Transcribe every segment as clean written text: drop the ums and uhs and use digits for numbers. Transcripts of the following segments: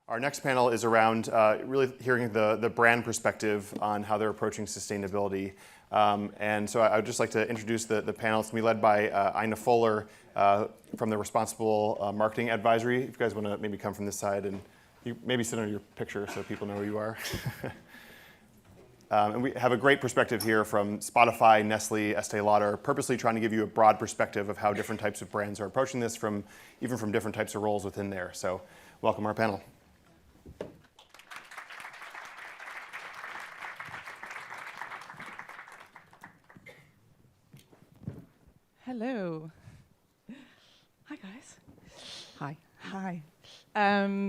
Our next panel is around really hearing the brand perspective on how they're approaching sustainability. And so I would just like to introduce the panel. It's going to be led by Ina Fuller from the Responsible Marketing Advisory. If you guys want to maybe come from this side and you maybe sit under your picture so people know who you are. And we have a great perspective here from Spotify, Nestlé, Estée Lauder, purposely trying to give you a broad perspective of how different types of brands are approaching this even from different types of roles within there. So welcome our panel. Hello. Hi, guys. Hi.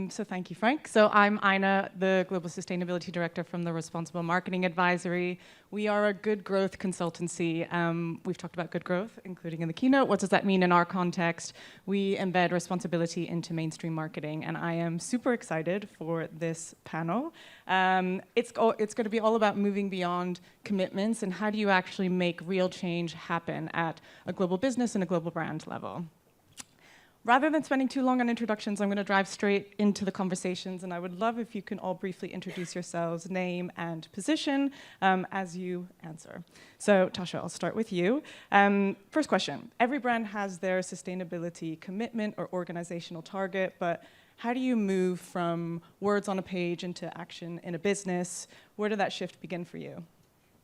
So thank you, Frank. So I'm Ina, the Global Sustainability Director from the Responsible Marketing Advisory. We are a good growth consultancy. We've talked about good growth, including in the keynote. What does that mean in our context? We embed responsibility into mainstream marketing, and I am super excited for this panel. It's going to be all about moving beyond commitments and how do you actually make real change happen at a global business and a global brand level. Rather than spending too long on introductions, I'm going to drive straight into the conversations, and I would love if you can all briefly introduce yourselves, name and position, as you answer. So, Tasha, I'll start with you. First question. Every brand has their sustainability commitment or organizational target, but how do you move from words on a page into action in a business? Where did that shift begin for you?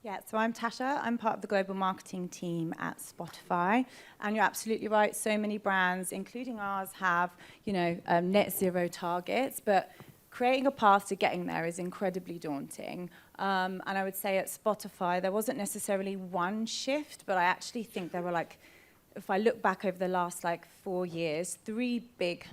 Yeah, so I'm Tasha. I'm part of the global marketing team at Spotify. And you're absolutely right. So many brands, including ours, have, net zero targets. But creating a path to getting there is incredibly daunting. And I would say at Spotify, there wasn't necessarily one shift, but I actually think there were if I look back over the last 4 years, 3 big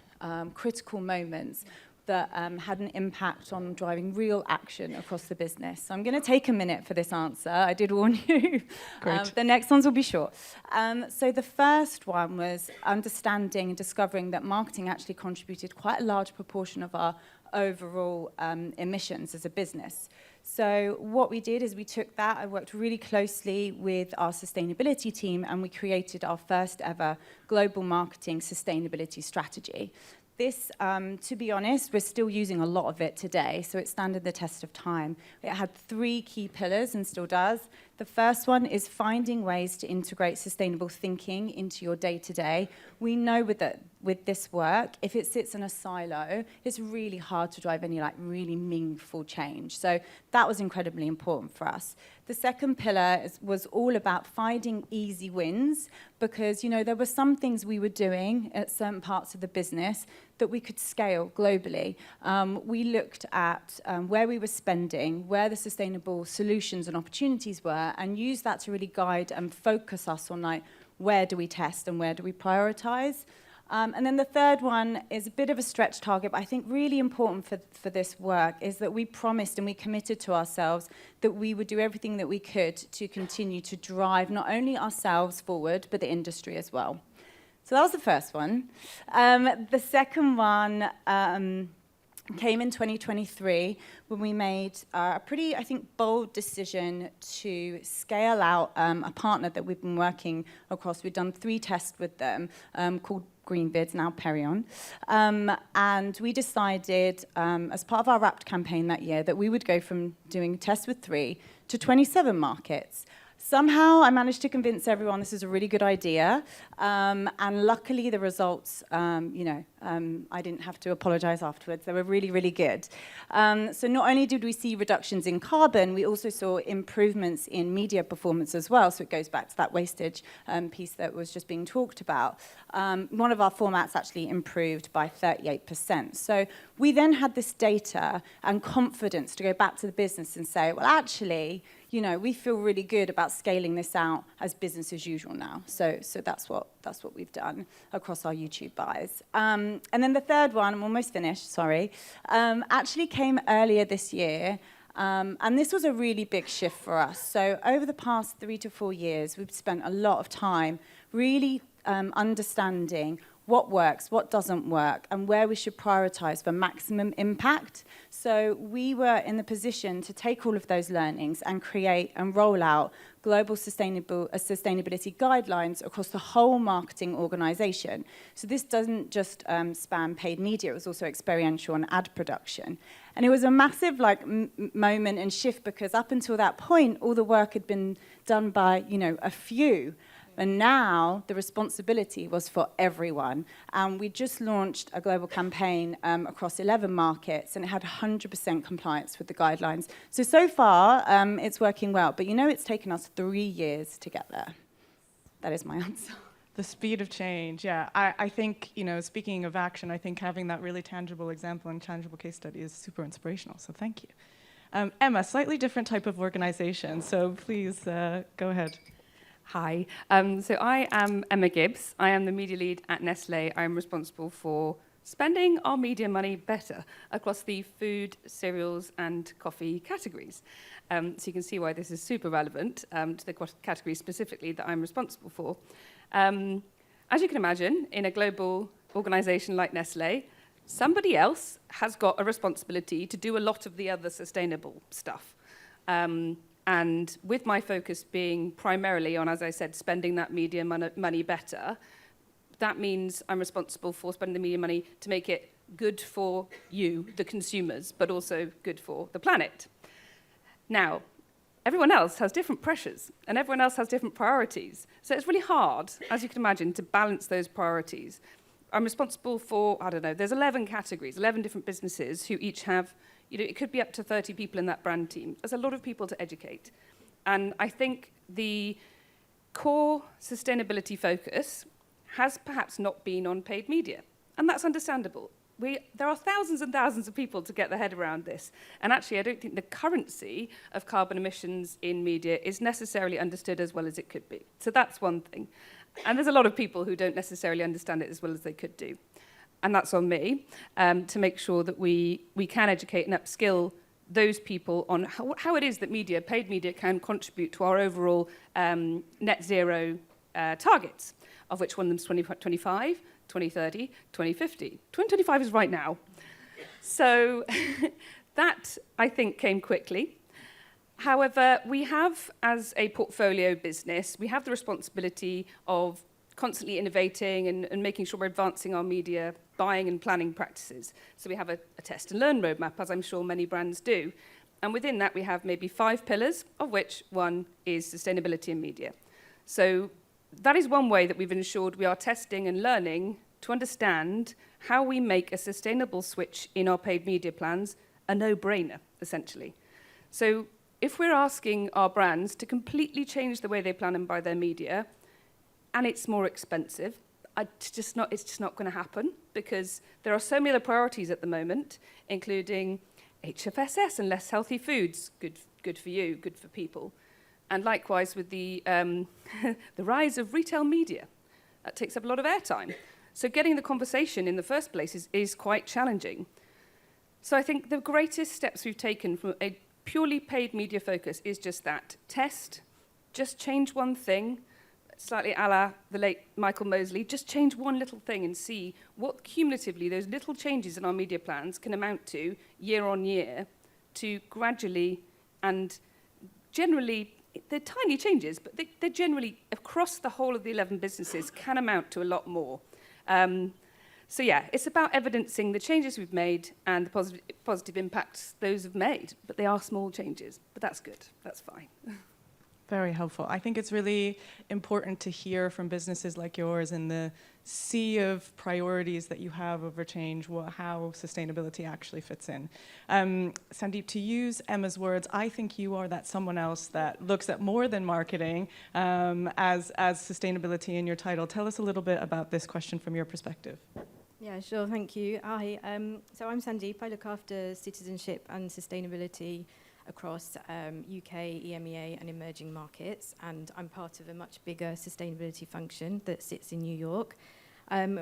critical moments that had an impact on driving real action across the business. So I'm going to take a minute for this answer. I did warn you. Great. The next ones will be short. So the first one was understanding and discovering that marketing actually contributed quite a large proportion of our overall emissions as a business. So what we did is we took that, I worked really closely with our sustainability team, and we created our first ever global marketing sustainability strategy. This, to be honest, we're still using a lot of it today, so it stood the test of time. It had 3 key pillars and still does. The first one is finding ways to integrate sustainable thinking into your day-to-day. We know with this work, if it sits in a silo, it's really hard to drive any really meaningful change. So that was incredibly important for us. The second pillar was all about finding easy wins because, there were some things we were doing at certain parts of the business that we could scale globally. We looked at where we were spending, where the sustainable solutions and opportunities were, and used that to really guide and focus us on where do we test and where do we prioritize. And then the third one is a bit of a stretch target, but I think really important for this work is that we promised and we committed to ourselves that we would do everything that we could to continue to drive not only ourselves forward, but the industry as well. So that was the first one. The second one came in 2023 when we made a pretty, bold decision to scale out a partner that we've been working across. We've done 3 tests with them called Greenbids, now Perion. And we decided, as part of our Wrapped campaign that year, that we would go from doing tests with 3 to 27 markets. Somehow I managed to convince everyone this is a really good idea. And luckily the results, I didn't have to apologize afterwards. They were really, really good. So not only did we see reductions in carbon, we also saw improvements in media performance as well. So it goes back to that wastage piece that was just being talked about. One of our formats actually improved by 38%. So we then had this data and confidence to go back to the business and say, well, actually, we feel really good about scaling this out as business as usual now. So that's what we've done across our YouTube buys. And then the third one, I'm almost finished, sorry, actually came earlier this year. And this was a really big shift for us. So over the past 3 to 4 years, we've spent a lot of time really understanding what works, what doesn't work, and where we should prioritize for maximum impact. So we were in the position to take all of those learnings and create and roll out global sustainability guidelines across the whole marketing organization. So this doesn't just span paid media, it was also experiential and ad production. And it was a massive moment and shift, because up until that point, all the work had been done by, a few. And now the responsibility was for everyone. And we just launched a global campaign across 11 markets, and it had 100% compliance with the guidelines. So far, it's working well. But it's taken us 3 years to get there. That is my answer. The speed of change, yeah. I think, speaking of action, I think having that really tangible example and tangible case study is super inspirational. So thank you. Emma, slightly different type of organization. So please go ahead. Hi, so I am Emma Gibbs. I am the media lead at Nestlé. I'm responsible for spending our media money better across the food, cereals and coffee categories. So you can see why this is super relevant to the category specifically that I'm responsible for. As you can imagine, in a global organization like Nestlé, somebody else has got a responsibility to do a lot of the other sustainable stuff. And with my focus being primarily on, as I said, spending that media money better, that means I'm responsible for spending the media money to make it good for you, the consumers, but also good for the planet. Now, everyone else has different pressures, and everyone else has different priorities. So it's really hard, as you can imagine, to balance those priorities. I'm responsible for, there's 11 categories, 11 different businesses who each have, it could be up to 30 people in that brand team. There's a lot of people to educate. And I think the core sustainability focus has perhaps not been on paid media. And that's understandable. There are thousands and thousands of people to get their head around this. And actually, I don't think the currency of carbon emissions in media is necessarily understood as well as it could be. So that's one thing. And there's a lot of people who don't necessarily understand it as well as they could do. And that's on me, to make sure that we can educate and upskill those people on how it is that paid media can contribute to our overall net zero targets, of which one of them is 2025, 2030, 2050. 2025 is right now. So that, I think, came quickly. However, we have, as a portfolio business, we have the responsibility of constantly innovating and making sure we're advancing our media buying and planning practices. So we have a test and learn roadmap, as I'm sure many brands do. And within that, we have maybe 5 pillars, of which one is sustainability in media. So that is one way that we've ensured we are testing and learning to understand how we make a sustainable switch in our paid media plans a no-brainer, essentially. So if we're asking our brands to completely change the way they plan and buy their media, and it's more expensive, it's just not going to happen, because there are so many other priorities at the moment, including HFSS and less healthy foods, good for you, good for people. And likewise with the rise of retail media. That takes up a lot of airtime. So getting the conversation in the first place is quite challenging. So I think the greatest steps we've taken from a purely paid media focus is just that. Test, just change one thing, slightly a la the late Michael Mosley, just change one little thing and see what cumulatively those little changes in our media plans can amount to year on year, to gradually and generally, they're tiny changes, but they're generally, across the whole of the 11 businesses, can amount to a lot more. So yeah, it's about evidencing the changes we've made and the positive impacts those have made, but they are small changes, but that's good, that's fine. Very helpful. I think it's really important to hear from businesses like yours in the sea of priorities that you have over change, how sustainability actually fits in. Sandeep, to use Emma's words, I think you are that someone else that looks at more than marketing as sustainability in your title. Tell us a little bit about this question from your perspective. Yeah, sure, thank you. Hi, so I'm Sandeep. I look after citizenship and sustainability across UK, EMEA and emerging markets, and I'm part of a much bigger sustainability function that sits in New York.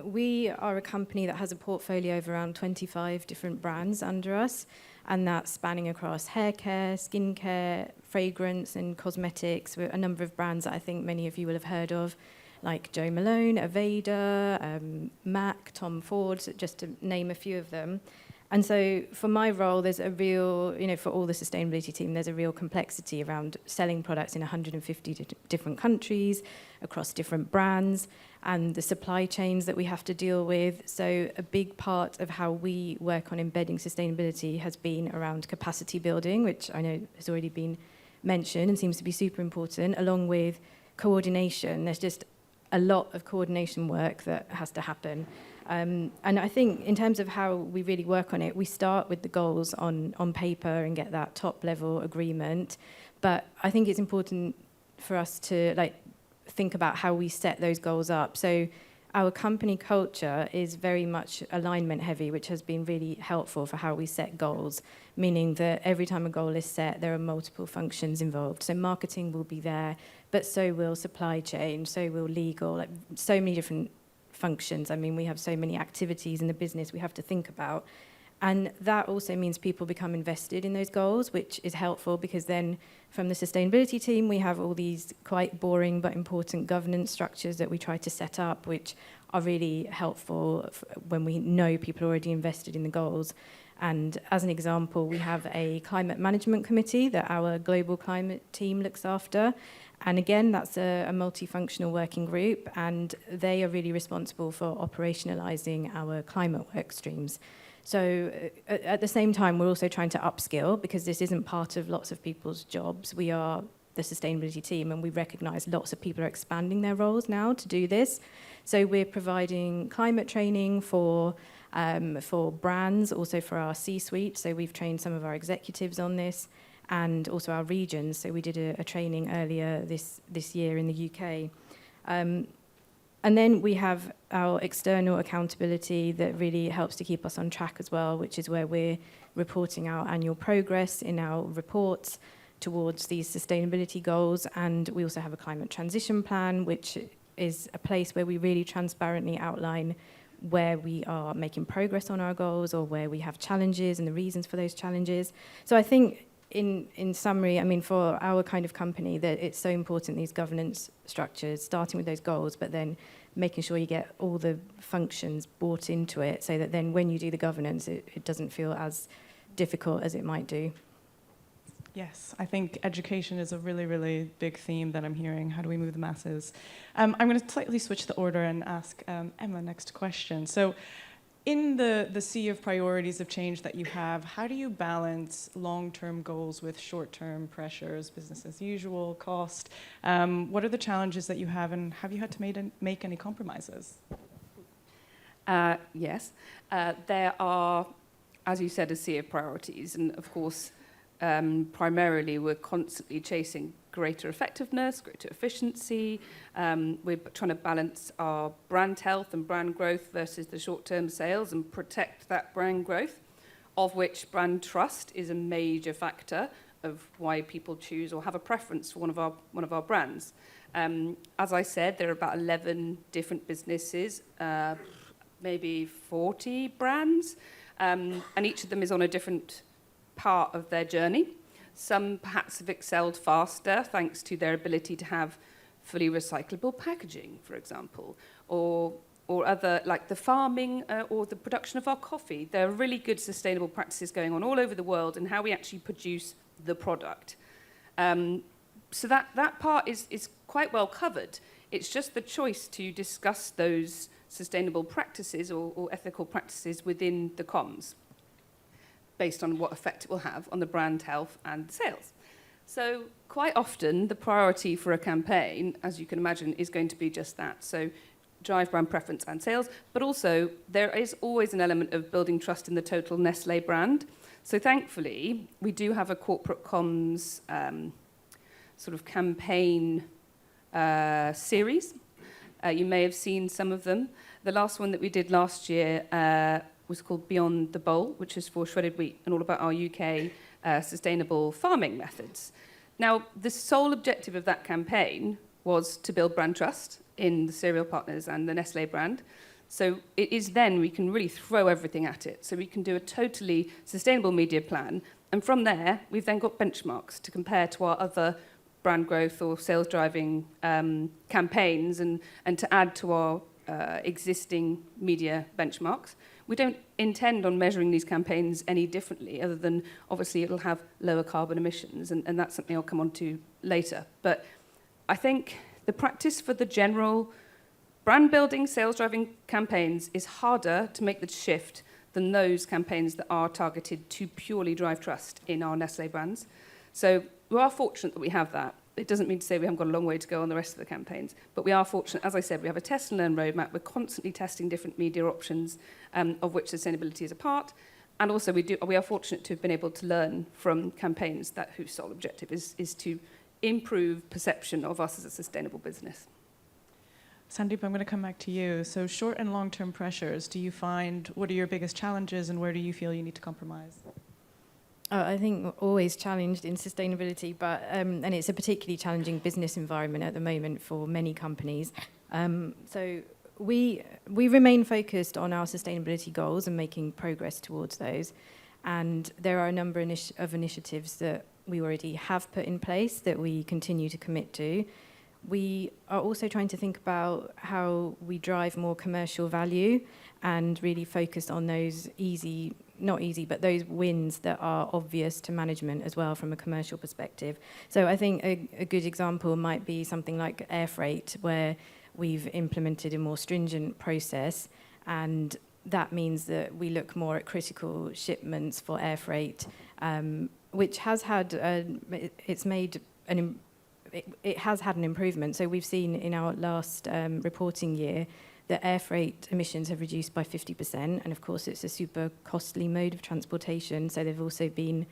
We are a company that has a portfolio of around 25 different brands under us, and that's spanning across hair care, skincare, fragrance and cosmetics, with a number of brands that I think many of you will have heard of. like Joe Malone, Aveda, Mac, Tom Ford, just to name a few of them. And so for my role, there's a real, for all the sustainability team, there's a real complexity around selling products in 150 different countries, across different brands, and the supply chains that we have to deal with. So a big part of how we work on embedding sustainability has been around capacity building, which I know has already been mentioned and seems to be super important, along with coordination. There's just a lot of coordination work that has to happen. And I think in terms of how we really work on it, we start with the goals on paper and get that top level agreement. But I think it's important for us to think about how we set those goals up. So our company culture is very much alignment heavy, which has been really helpful for how we set goals, meaning that every time a goal is set, there are multiple functions involved. So marketing will be there, but so will supply chain, so will legal, so many different functions. I mean, we have so many activities in the business we have to think about. And that also means people become invested in those goals, which is helpful because then from the sustainability team, we have all these quite boring but important governance structures that we try to set up, which are really helpful when we know people are already invested in the goals. And as an example, we have a climate management committee that our global climate team looks after. And again, that's a multifunctional working group, and they are really responsible for operationalizing our climate work streams. So at the same time, we're also trying to upskill because this isn't part of lots of people's jobs. We are the sustainability team, and we recognize lots of people are expanding their roles now to do this. So we're providing climate training for brands, also for our C-suite. So we've trained some of our executives on this, and also our regions. So we did a training earlier this year in the UK. And then we have our external accountability that really helps to keep us on track as well, which is where we're reporting our annual progress in our reports towards these sustainability goals. And we also have a climate transition plan, which is a place where we really transparently outline where we are making progress on our goals or where we have challenges and the reasons for those challenges. So I think in summary, I mean, for our kind of company, that it's so important, these governance structures, starting with those goals, but then making sure you get all the functions brought into it so that then when you do the governance, it doesn't feel as difficult as it might do. Yes, I think education is a really, really big theme that I'm hearing. How do we move the masses? I'm going to slightly switch the order and ask Emma next question. So in the sea of priorities of change that you have, how do you balance long-term goals with short-term pressures, business as usual, cost? What are the challenges that you have, and have you had to make any compromises? Yes. There are, as you said, a sea of priorities, and of course, primarily we're constantly chasing greater effectiveness, greater efficiency. We're trying to balance our brand health and brand growth versus the short-term sales and protect that brand growth, of which brand trust is a major factor of why people choose or have a preference for one of our brands. As I said, there are about 11 different businesses, maybe 40 brands, and each of them is on a different part of their journey. Some perhaps have excelled faster thanks to their ability to have fully recyclable packaging, for example, or other, like the farming or the production of our coffee. There are really good sustainable practices going on all over the world in how we actually produce the product. So that part is quite well covered. It's just the choice to discuss those sustainable practices or ethical practices within the comms, based on what effect it will have on the brand health and sales. So quite often, the priority for a campaign, as you can imagine, is going to be just that. So drive brand preference and sales, but also there is always an element of building trust in the total Nestlé brand. So thankfully, we do have a corporate comms sort of campaign series. You may have seen some of them. The last one that we did last year was called Beyond the Bowl, which is for shredded wheat and all about our UK sustainable farming methods. Now, the sole objective of that campaign was to build brand trust in the cereal partners and the Nestlé brand. So it is then we can really throw everything at it. So we can do a totally sustainable media plan. And from there, we've then got benchmarks to compare to our other brand growth or sales driving campaigns and to add to our existing media benchmarks. We don't intend on measuring these campaigns any differently, other than obviously it'll have lower carbon emissions, and that's something I'll come on to later. But I think the practice for the general brand building, sales driving campaigns is harder to make the shift than those campaigns that are targeted to purely drive trust in our Nestlé brands. So we are fortunate that we have that. It doesn't mean to say we haven't got a long way to go on the rest of the campaigns, but we are fortunate. As I said, we have a test and learn roadmap. We're constantly testing different media options, of which sustainability is a part. And also we are fortunate to have been able to learn from campaigns whose sole objective is to improve perception of us as a sustainable business. Sandeep, I'm going to come back to you. So short and long-term pressures, what are your biggest challenges and where do you feel you need to compromise? I think we're always challenged in sustainability, but and it's a particularly challenging business environment at the moment for many companies. So we remain focused on our sustainability goals and making progress towards those. And there are a number of initiatives that we already have put in place that we continue to commit to. We are also trying to think about how we drive more commercial value and really focus on those those wins that are obvious to management as well from a commercial perspective. So I think a good example might be something like air freight, where we've implemented a more stringent process, and that means that we look more at critical shipments for air freight, which has had it has had an improvement. So we've seen in our last reporting year that air freight emissions have reduced by 50%, and of course it's a super costly mode of transportation, so there've also been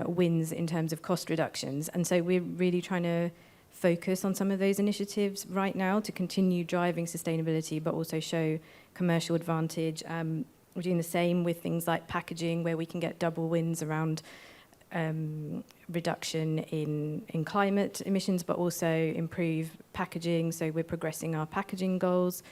wins in terms of cost reductions. And so we're really trying to focus on some of those initiatives right now to continue driving sustainability, but also show commercial advantage. We're doing the same with things like packaging, where we can get double wins around reduction in climate emissions, but also improve packaging. So we're progressing our packaging goals.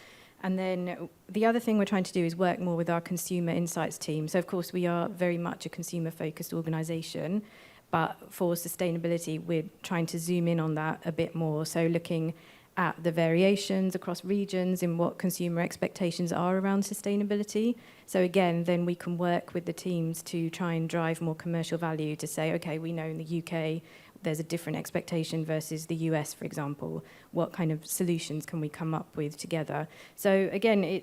And then the other thing we're trying to do is work more with our consumer insights team. So of course we are very much a consumer-focused organisation, but for sustainability we're trying to zoom in on that a bit more. So looking at the variations across regions in what consumer expectations are around sustainability. So again, then we can work with the teams to try and drive more commercial value to say, okay, we know in the UK there's a different expectation versus the US, for example. What kind of solutions can we come up with together? So again,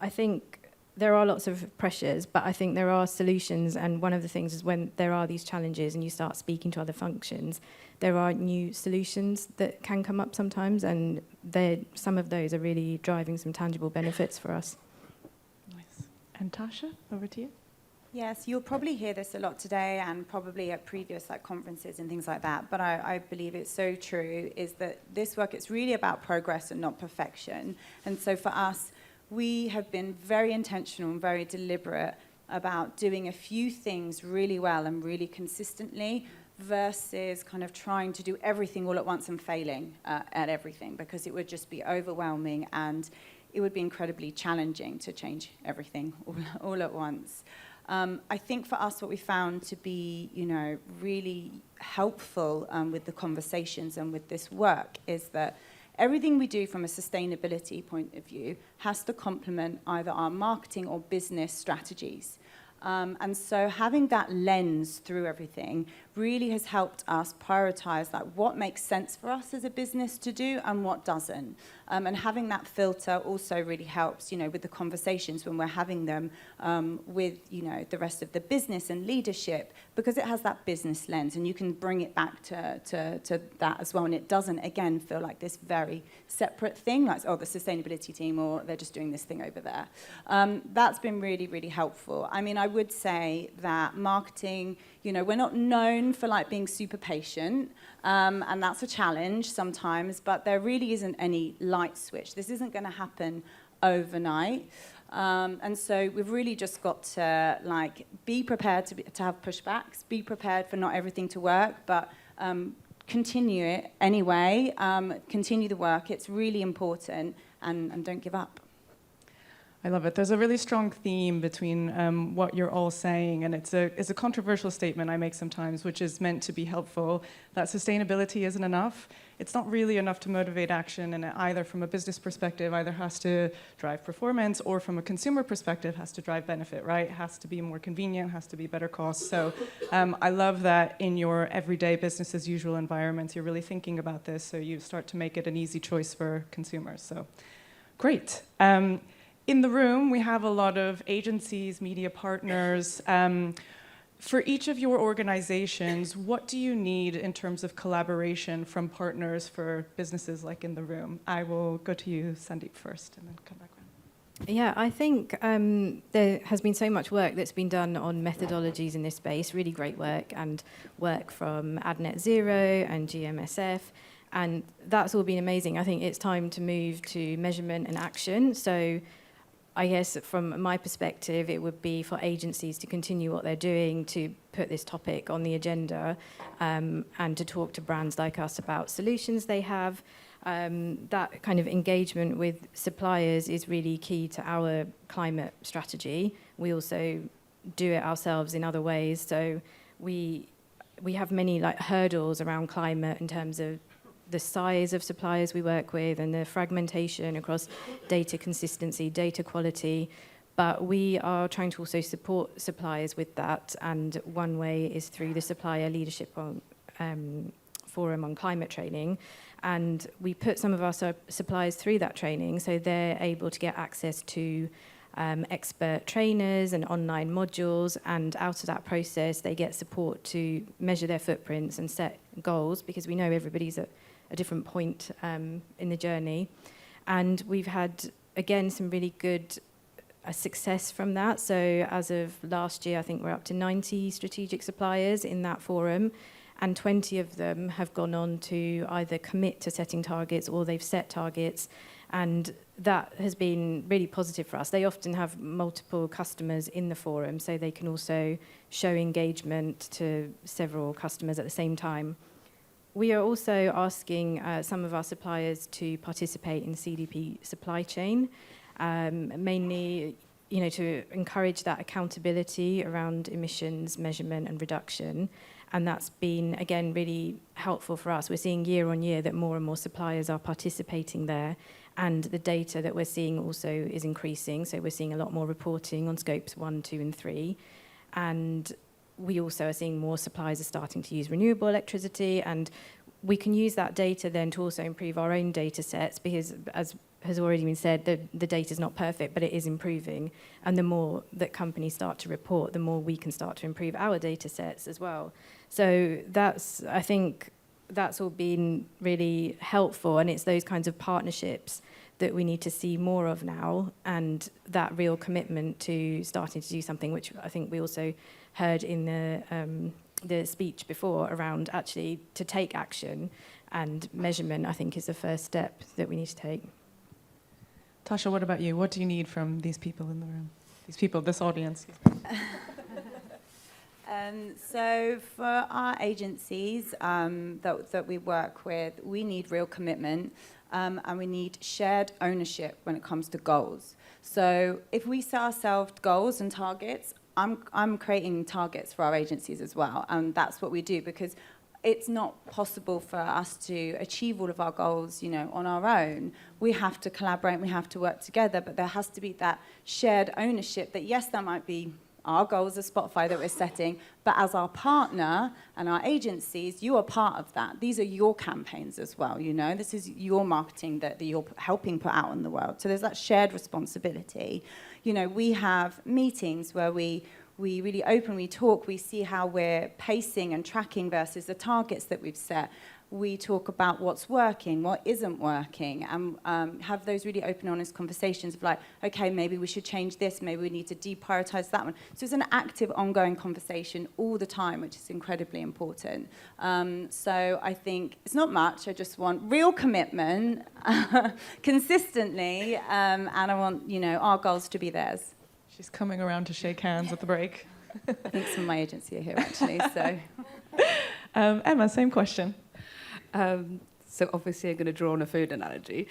I think there are lots of pressures, but I think there are solutions. And one of the things is when there are these challenges and you start speaking to other functions, there are new solutions that can come up sometimes, and some of those are really driving some tangible benefits for us. Nice. And Tasha, over to you. Yes, you'll probably hear this a lot today and probably at previous conferences and things like that, but I believe it's so true, is that this work, it's really about progress and not perfection. And so for us, we have been very intentional and very deliberate about doing a few things really well and really consistently versus kind of trying to do everything all at once and failing at everything, because it would just be overwhelming and it would be incredibly challenging to change everything all at once. I think for us, what we found to be, really helpful with the conversations and with this work is that everything we do from a sustainability point of view has to complement either our marketing or business strategies. And so having that lens through everything really has helped us prioritize what makes sense for us as a business to do and what doesn't. And having that filter also really helps, with the conversations when we're having them with, the rest of the business and leadership, because it has that business lens and you can bring it back to that as well. And it doesn't, again, feel like this very separate thing, like, the sustainability team, or they're just doing this thing over there. That's been really, really helpful. I mean, I would say that marketing, we're not known for being super patient, and that's a challenge sometimes, but there really isn't any light switch. This isn't going to happen overnight. And so we've really just got to be prepared to have pushbacks, be prepared for not everything to work, but continue it anyway, continue the work. It's really important, and don't give up. I love it. There's a really strong theme between what you're all saying, and it's a controversial statement I make sometimes, which is meant to be helpful, that sustainability isn't enough. It's not really enough to motivate action, and it either from a business perspective either has to drive performance, or from a consumer perspective has to drive benefit, right? It has to be more convenient, has to be better cost. So I love that in your everyday business as usual environments, you're really thinking about this, so you start to make it an easy choice for consumers. So great. In the room, we have a lot of agencies, media partners. For each of your organizations, what do you need in terms of collaboration from partners for businesses like in the room? I will go to you, Sandeep, first, and then come back around. Yeah, I think there has been so much work that's been done on methodologies in this space, really great work, and work from AdNet Zero and GMSF, and that's all been amazing. I think it's time to move to measurement and action. So I guess from my perspective, it would be for agencies to continue what they're doing to put this topic on the agenda, and to talk to brands like us about solutions they have. That kind of engagement with suppliers is really key to our climate strategy. We also do it ourselves in other ways. So we have many hurdles around climate in terms of the size of suppliers we work with and the fragmentation across data consistency, data quality. But we are trying to also support suppliers with that. And one way is through the Supplier Leadership Forum on Climate Training. And we put some of our suppliers through that training so they're able to get access to expert trainers and online modules, and out of that process they get support to measure their footprints and set goals, because we know everybody's at a different point in the journey. And we've had, again, some really good success from that. So as of last year, I think we're up to 90 strategic suppliers in that forum, and 20 of them have gone on to either commit to setting targets or they've set targets, and that has been really positive for us. They often have multiple customers in the forum, so they can also show engagement to several customers at the same time. We are also asking some of our suppliers to participate in the CDP supply chain, mainly, to encourage that accountability around emissions measurement and reduction. And that's been, again, really helpful for us. We're seeing year on year that more and more suppliers are participating there, and the data that we're seeing also is increasing. So we're seeing a lot more reporting on scopes 1, 2, and 3. And we also are seeing more suppliers are starting to use renewable electricity, and we can use that data then to also improve our own data sets, because as has already been said, the data is not perfect, but it is improving. And the more that companies start to report, the more we can start to improve our data sets as well. So I think that's all been really helpful, and it's those kinds of partnerships that we need to see more of now, and that real commitment to starting to do something, which I think we also heard in the speech before around actually to take action, and measurement, I think, is the first step that we need to take. Tasha, what about you? What do you need from these people in the room? This audience. So for our agencies that we work with, we need real commitment, and we need shared ownership when it comes to goals. So if we set ourselves goals and targets, I'm creating targets for our agencies as well, and that's what we do, because it's not possible for us to achieve all of our goals, on our own. We have to collaborate, we have to work together, but there has to be that shared ownership that, yes, that might be our goals as Spotify that we're setting, but as our partner and our agencies, you are part of that. These are your campaigns as well, This is your marketing that you're helping put out in the world. So there's that shared responsibility. We have meetings where we really openly talk, we see how we're pacing and tracking versus the targets that we've set. We talk about what's working, what isn't working, and have those really open, honest conversations of okay, maybe we should change this, maybe we need to deprioritize that one. So it's an active, ongoing conversation all the time, which is incredibly important. So I think it's not much, I just want real commitment, consistently, and I want, our goals to be theirs. She's coming around to shake hands at the break. I think some of my agency are here, actually, so. Emma, same question. So obviously I'm going to draw on a food analogy.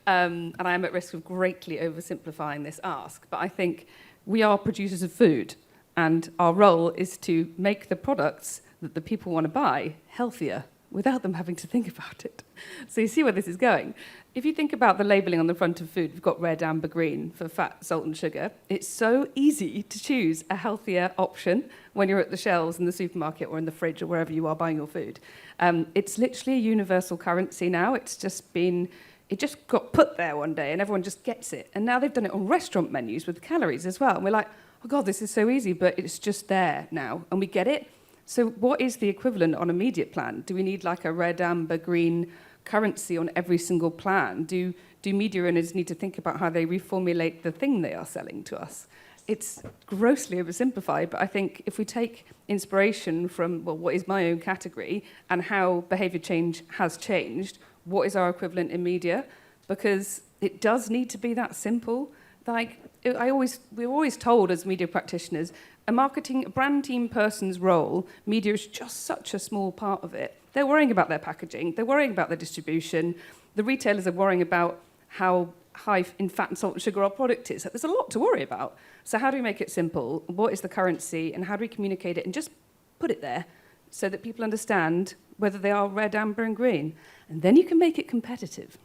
And I am at risk of greatly oversimplifying this ask. But I think we are producers of food. And our role is to make the products that the people want to buy healthier without them having to think about it. So you see where this is going. If you think about the labelling on the front of food, we've got red, amber, green for fat, salt and sugar. It's so easy to choose a healthier option when you're at the shelves in the supermarket or in the fridge or wherever you are buying your food. It's literally a universal currency now. It just got put there one day and everyone just gets it. And now they've done it on restaurant menus with calories as well. And we're like, oh God, this is so easy, but it's just there now and we get it. So what is the equivalent on a media plan? Do we need like a red, amber, green currency on every single plan? Do media owners need to think about how they reformulate the thing they are selling to us? It's grossly oversimplified, but I think if we take inspiration from, well, what is my own category and how behaviour change has changed, what is our equivalent in media? Because it does need to be that simple. Like, we're always told as media practitioners, a brand team person's role, media is just such a small part of it. They're worrying about their packaging, they're worrying about their distribution, the retailers are worrying about how high in fat and salt and sugar our product is. There's a lot to worry about. So how do we make it simple? What is the currency and how do we communicate it and just put it there so that people understand whether they are red, amber and green? And then you can make it competitive.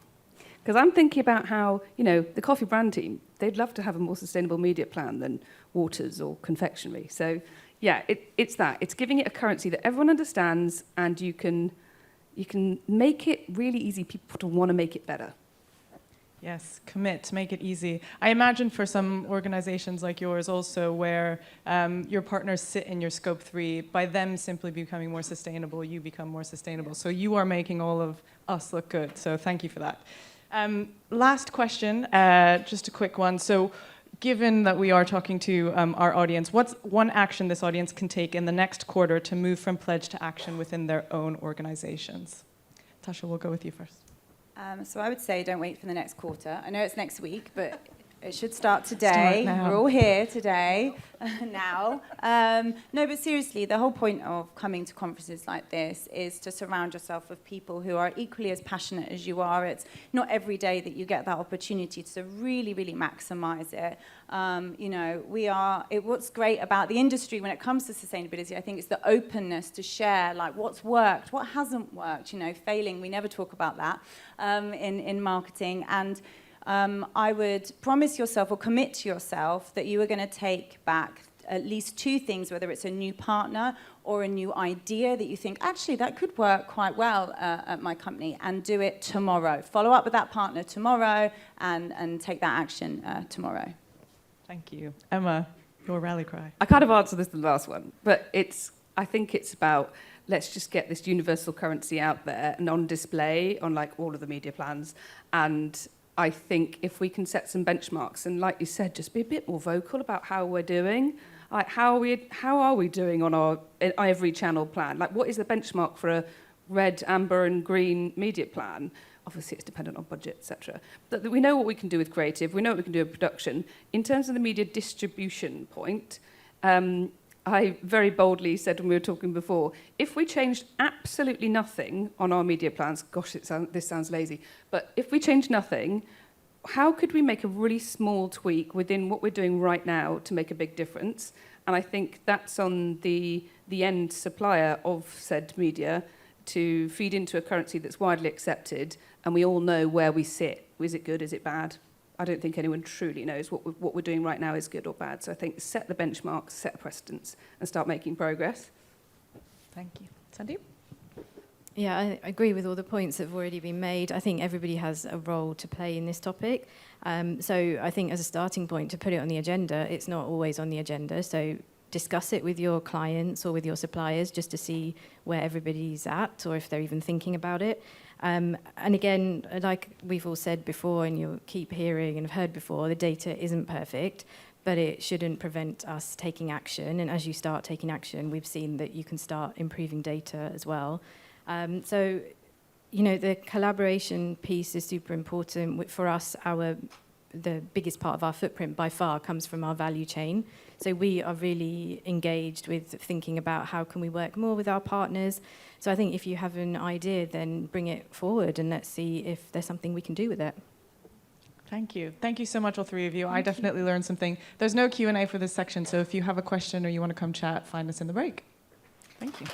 Because I'm thinking about how, the coffee brand team, they'd love to have a more sustainable media plan than Waters or confectionery. So, yeah, it's that. It's giving it a currency that everyone understands and you can make it really easy people to want to make it better. Yes, commit, make it easy. I imagine for some organizations like yours also where your partners sit in your scope 3, by them simply becoming more sustainable, you become more sustainable. So you are making all of us look good. So thank you for that. Last question, just a quick one. So given that we are talking to our audience, what's one action this audience can take in the next quarter to move from pledge to action within their own organizations? Tasha, we'll go with you first. So I would say don't wait for the next quarter. I know it's next week, but it should start today. We're all here today, now. No, but seriously, the whole point of coming to conferences like this is to surround yourself with people who are equally as passionate as you are. It's not every day that you get that opportunity to really, really maximize it. What's great about the industry when it comes to sustainability, I think it's the openness to share, like what's worked, what hasn't worked, failing, we never talk about that in marketing. And I would promise yourself or commit to yourself that you are going to take back at least 2 things, whether it's a new partner or a new idea that you think, actually, that could work quite well at my company, and do it tomorrow. Follow up with that partner tomorrow and take that action tomorrow. Thank you. Emma, your rally cry. I kind of answered this in the last one, but I think it's about let's just get this universal currency out there and on display on like all of the media plans. And I think if we can set some benchmarks and, like you said, just be a bit more vocal about how we're doing, like how are we doing on our every channel plan? Like, what is the benchmark for a red, amber, and green media plan? Obviously, it's dependent on budget, etc. But we know what we can do with creative. We know what we can do with production. In terms of the media distribution point, I very boldly said when we were talking before, if we changed absolutely nothing on our media plans, gosh, this sounds lazy, but if we changed nothing, how could we make a really small tweak within what we're doing right now to make a big difference? And I think that's on the end supplier of said media to feed into a currency that's widely accepted, and we all know where we sit. Is it good? Is it bad? I don't think anyone truly knows what we're doing right now is good or bad. So I think set the benchmarks, set precedents, and start making progress. Thank you. Sandeep? Yeah, I agree with all the points that have already been made. I think everybody has a role to play in this topic. So I think as a starting point to put it on the agenda, it's not always on the agenda. So discuss it with your clients or with your suppliers just to see where everybody's at or if they're even thinking about it. And again, like we've all said before and you'll keep hearing and have heard before, the data isn't perfect, but it shouldn't prevent us taking action. And as you start taking action, we've seen that you can start improving data as well. So, the collaboration piece is super important. For us, our the biggest part of our footprint by far comes from our value chain. So we are really engaged with thinking about how can we work more with our partners. So I think if you have an idea, then bring it forward and let's see if there's something we can do with it. Thank you. Thank you so much, all three of you. I definitely learned something. There's no Q&A for this section, so if you have a question or you want to come chat, find us in the break. Thank you.